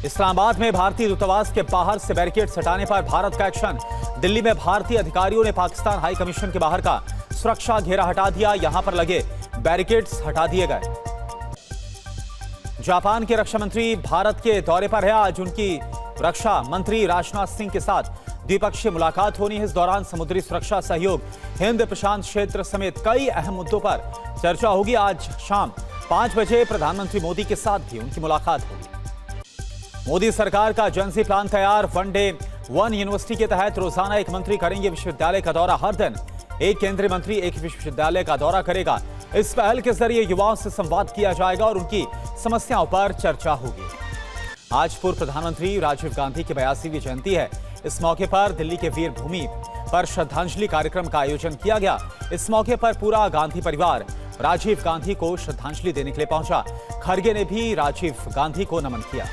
इस्लामाबाद में भारतीय दूतावास के बाहर से बैरिकेड्स हटाने पर भारत का एक्शन। दिल्ली में भारतीय अधिकारियों ने पाकिस्तान हाई कमीशन के बाहर का सुरक्षा घेरा हटा दिया। यहां पर लगे बैरिकेड्स हटा दिए गए। जापान के रक्षा मंत्री भारत के दौरे पर है। आज उनकी रक्षा मंत्री राजनाथ सिंह के साथ द्विपक्षीय मुलाकात होनी है। इस दौरान समुद्री सुरक्षा सहयोग, हिंद प्रशांत क्षेत्र समेत कई अहम मुद्दों पर चर्चा होगी। आज शाम 5 बजे प्रधानमंत्री मोदी के साथ भी उनकी मुलाकात होगी। मोदी सरकार का एजेंसी प्लान तैयार। वनडे वन यूनिवर्सिटी के तहत रोजाना एक मंत्री करेंगे विश्वविद्यालय का दौरा। हर दिन एक केंद्रीय मंत्री एक विश्वविद्यालय का दौरा करेगा। इस पहल के जरिए युवाओं से संवाद किया जाएगा और उनकी समस्याओं पर चर्चा होगी। आज पूर्व प्रधानमंत्री राजीव गांधी की 82वीं जयंती है। इस मौके पर दिल्ली के वीर भूमि पर श्रद्धांजलि कार्यक्रम का आयोजन किया गया। इस मौके पर पूरा गांधी परिवार राजीव गांधी को श्रद्धांजलि देने के लिए पहुंचा। खड़गे ने भी राजीव गांधी को नमन किया।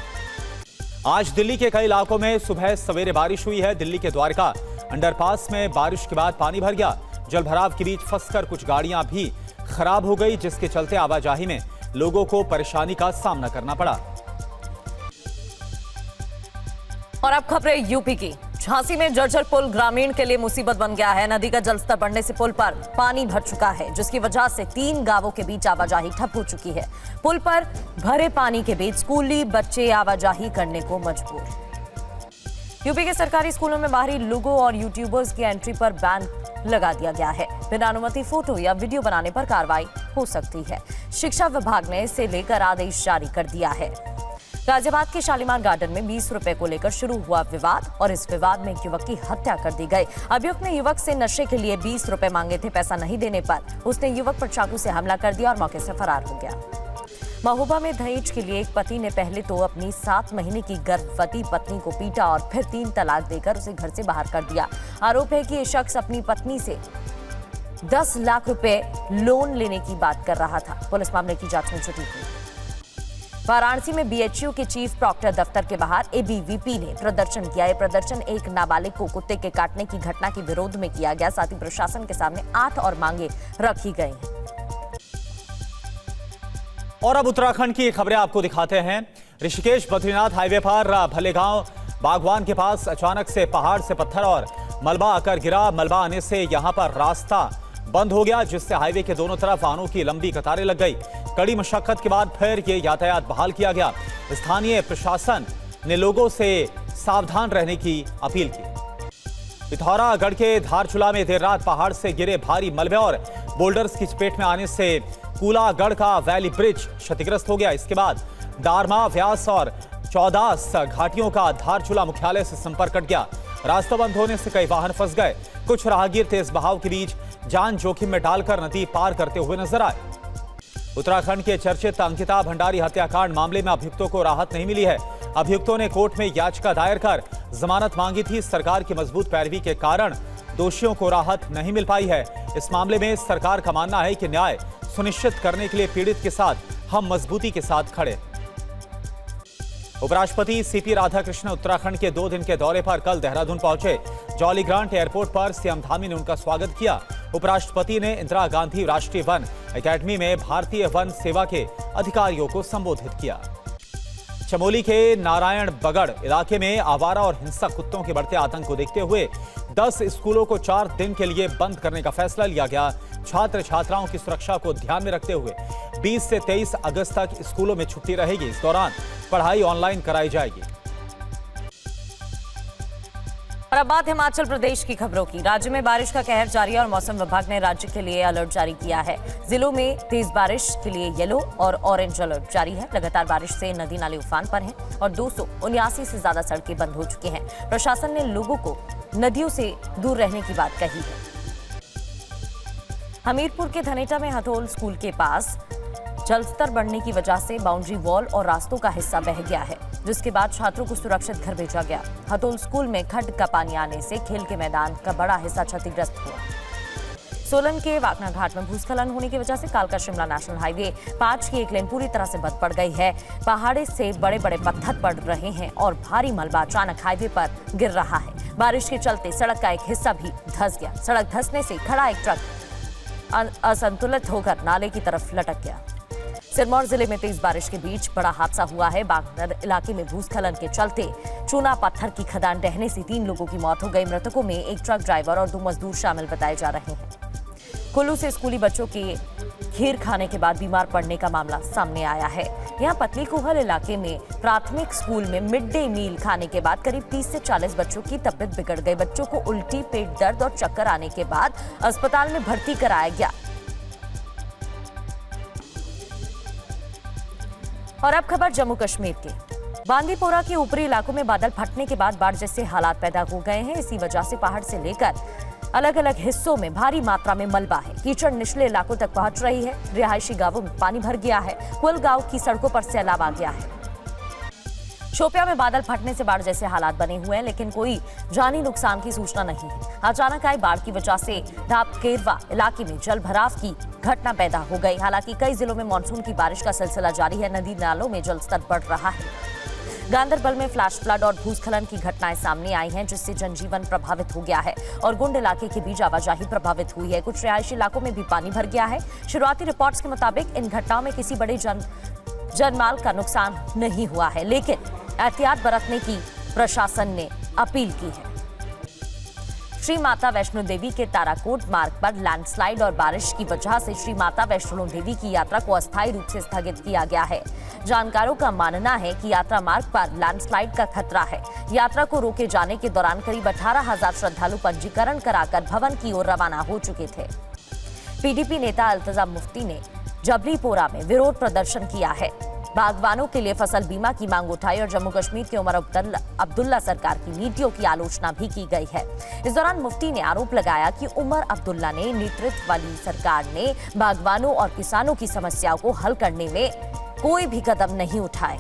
आज दिल्ली के कई इलाकों में सुबह सवेरे बारिश हुई है। दिल्ली के द्वारका अंडरपास में बारिश के बाद पानी भर गया। जलभराव के बीच फंसकर कुछ गाड़ियां भी खराब हो गई, जिसके चलते आवाजाही में लोगों को परेशानी का सामना करना पड़ा। और अब खबरें यूपी की। झांसी में जर्जर पुल ग्रामीण के लिए मुसीबत बन गया है। नदी का जलस्तर बढ़ने से पुल पर पानी भर चुका है, जिसकी वजह से 3 गांवों के बीच आवाजाही ठप हो चुकी है। पुल पर भरे पानी के बीच स्कूली बच्चे आवाजाही करने को मजबूर। यूपी के सरकारी स्कूलों में बाहरी लोगों और यूट्यूबर्स की एंट्री पर बैन लगा दिया गया है। बिना अनुमति फोटो या वीडियो बनाने पर कार्रवाई हो सकती है। शिक्षा विभाग ने इसे लेकर आदेश जारी कर दिया है। गाजियाबाद के शालीमार गार्डन में 20 रुपए को लेकर शुरू हुआ विवाद और इस विवाद में एक युवक की हत्या कर दी गई। अभियुक्त ने युवक से नशे के लिए 20 रुपए मांगे थे। पैसा नहीं देने पर उसने युवक पर चाकू से हमला कर दिया और मौके से फरार हो गया। महोबा में दहेज के लिए एक पति ने पहले तो अपनी 7 महीने की गर्भवती पत्नी को पीटा और फिर 3 तलाक देकर उसे घर से बाहर कर दिया। आरोप है कि ये शख्स अपनी पत्नी से 10 लाख रुपए लोन लेने की बात कर रहा था। पुलिस मामले की जांच में जुटी हुई। वाराणसी में बीएचयू के चीफ प्रॉक्टर दफ्तर के बाहर एबीवीपी ने प्रदर्शन किया। यह प्रदर्शन एक नाबालिग को कुत्ते के काटने की घटना के विरोध में किया गया। साथ ही प्रशासन के सामने 8 और मांगे रखी गई हैं। और अब उत्तराखंड की खबरें आपको दिखाते हैं। ऋषिकेश बद्रीनाथ हाईवे पर भलेगांव बागवान के पास अचानक से पहाड़ से पत्थर और मलबा आकर गिरा। मलबा आने से यहां पर रास्ता बंद हो गया, जिससे हाईवे के दोनों तरफ वाहनों की लंबी कतारें लग गई। कड़ी मशक्कत के बाद फिर ये यातायात बहाल किया गया। स्थानीय प्रशासन ने लोगों से सावधान रहने की अपील की। पिथौरागढ़ के धारचूला में देर रात पहाड़ से गिरे भारी मलबे और बोल्डर्स की चपेट में आने से कूलागढ़ का वैली ब्रिज क्षतिग्रस्त हो गया। इसके बाद दारमा, व्यास और 14 घाटियों का धारचूला मुख्यालय से संपर्क कट गया। रास्ता बंद होने से कई वाहन फंस गए। कुछ राहगीर तेज बहाव के बीच जान जोखिम में डालकर नदी पार करते हुए नजर आए। उत्तराखंड के चर्चित अंकिता भंडारी हत्याकांड मामले में अभियुक्तों को राहत नहीं मिली है। अभियुक्तों ने कोर्ट में याचिका दायर कर जमानत मांगी थी। सरकार की मजबूत पैरवी के कारण दोषियों को राहत नहीं मिल पाई है। इस मामले में सरकार का मानना है कि न्याय सुनिश्चित करने के लिए पीड़ित के साथ हम मजबूती के साथ खड़े। उपराष्ट्रपति सीपी राधाकृष्णन उत्तराखंड के 2 दिन के दौरे पर कल देहरादून पहुंचे। जॉली ग्रांट एयरपोर्ट पर सीएम धामी ने उनका स्वागत किया। उपराष्ट्रपति ने इंदिरा गांधी राष्ट्रीय वन एकेडमी में भारतीय वन सेवा के अधिकारियों को संबोधित किया। चमोली के नारायण बगड़ इलाके में आवारा और हिंसक कुत्तों के बढ़ते आतंक को देखते हुए 10 स्कूलों को 4 दिन के लिए बंद करने का फैसला लिया गया। छात्र छात्राओं की सुरक्षा को ध्यान में रखते हुए 20 से 23 अगस्त तक स्कूलों में छुट्टी रहेगी। इस दौरान पढ़ाई ऑनलाइन कराई जाएगी। और अब बात हिमाचल प्रदेश की खबरों की। राज्य में बारिश का कहर जारी है और मौसम विभाग ने राज्य के लिए अलर्ट जारी किया है। जिलों में तेज बारिश के लिए येलो और ऑरेंज अलर्ट जारी है। लगातार बारिश से नदी नाले उफान पर हैं और 279 से ज्यादा सड़कें बंद हो चुकी हैं। प्रशासन ने लोगों को नदियों से दूर रहने की बात कही है। हमीरपुर के धनेटा में हथोल स्कूल के पास जलस्तर बढ़ने की वजह से बाउंड्री वॉल और रास्तों का हिस्सा बह गया है, जिसके बाद छात्रों को सुरक्षित घर भेजा गया। हथोल स्कूल में खड्ड का पानी आने से खेल के मैदान का बड़ा हिस्सा क्षतिग्रस्त हुआ। सोलन के वाकना घाट में भूस्खलन होने की वजह से कालका शिमला नेशनल हाईवे 5 की एक लेन पूरी तरह से बंद पड़ गई है। पहाड़ी से बड़े बड़े पत्थर पड़ रहे हैं और भारी मलबा अचानक हाईवे पर गिर रहा है। बारिश के चलते सड़क का एक हिस्सा भी धंस गया। सड़क धंसने से खड़ा एक ट्रक असंतुलित होकर नाले की तरफ लटक गया। सिरमौर जिले में तेज बारिश के बीच बड़ा हादसा हुआ है। बागनर इलाके में भूस्खलन के चलते चूना पत्थर की खदान ढहने से 3 लोगों की मौत हो गई। मृतकों में एक ट्रक ड्राइवर और 2 मजदूर शामिल बताए जा रहे हैं। कुल्लू से स्कूली बच्चों के खीर खाने के बाद बीमार पड़ने का मामला सामने आया है। यहाँ पतली कुहल इलाके में प्राथमिक स्कूल में मिड डे मील खाने के बाद करीब 30 से 40 बच्चों की तबीयत बिगड़ गई। बच्चों को उल्टी, पेट दर्द और चक्कर आने के बाद अस्पताल में भर्ती कराया गया। और अब खबर जम्मू कश्मीर की। बांदीपोरा के ऊपरी इलाकों में बादल फटने के बाद बाढ़ जैसे हालात पैदा हो गए हैं। इसी वजह से पहाड़ से लेकर अलग अलग हिस्सों में भारी मात्रा में मलबा है। कीचड़ निचले इलाकों तक पहुंच रही है। रिहायशी गांवों में पानी भर गया है। कुल गांव की सड़कों पर सैलाब आ गया है। शोपियां में बादल फटने से बाढ़ जैसे हालात बने हुए हैं, लेकिन कोई जानी नुकसान की सूचना नहीं है। अचानक आई बाढ़ की वजह से ढाबकेरवा इलाके में जल भराव की घटना पैदा हो गई। हालांकि कई जिलों में मानसून की बारिश का सिलसिला जारी है। नदी नालों में जलस्तर बढ़ रहा है। गांदरबल में फ्लैश फ्लड और भूस्खलन की घटनाएं सामने आई हैं, जिससे जनजीवन प्रभावित हो गया है और गुंड इलाके के बीच आवाजाही प्रभावित हुई है। कुछ रिहायशी इलाकों में भी पानी भर गया है। शुरुआती रिपोर्ट्स के मुताबिक इन घटनाओं में किसी बड़े जानमाल का नुकसान नहीं हुआ है, लेकिन एहतियात बरतने की प्रशासन ने अपील की है। श्री माता वैष्णो देवी के ताराकोट मार्ग पर लैंडस्लाइड और बारिश की वजह से श्री माता वैष्णो देवी की यात्रा को अस्थायी रूप से स्थगित किया गया है। जानकारों का मानना है कि यात्रा मार्ग पर लैंडस्लाइड का खतरा है। यात्रा को रोके जाने के दौरान करीब 18,000 श्रद्धालु पंजीकरण कराकर भवन की ओर रवाना हो चुके थे। पीडीपी नेता अल्तजा मुफ्ती ने जबलीपोरा में विरोध प्रदर्शन किया है। बागवानों के लिए फसल बीमा की मांग उठाई और जम्मू कश्मीर के उमर अब्दुल्ला सरकार की नीतियों की आलोचना भी की गई है। इस दौरान मुफ्ती ने आरोप लगाया कि उमर अब्दुल्ला ने नेतृत्व वाली सरकार ने बागवानों और किसानों की समस्याओं को हल करने में कोई भी कदम नहीं उठाए।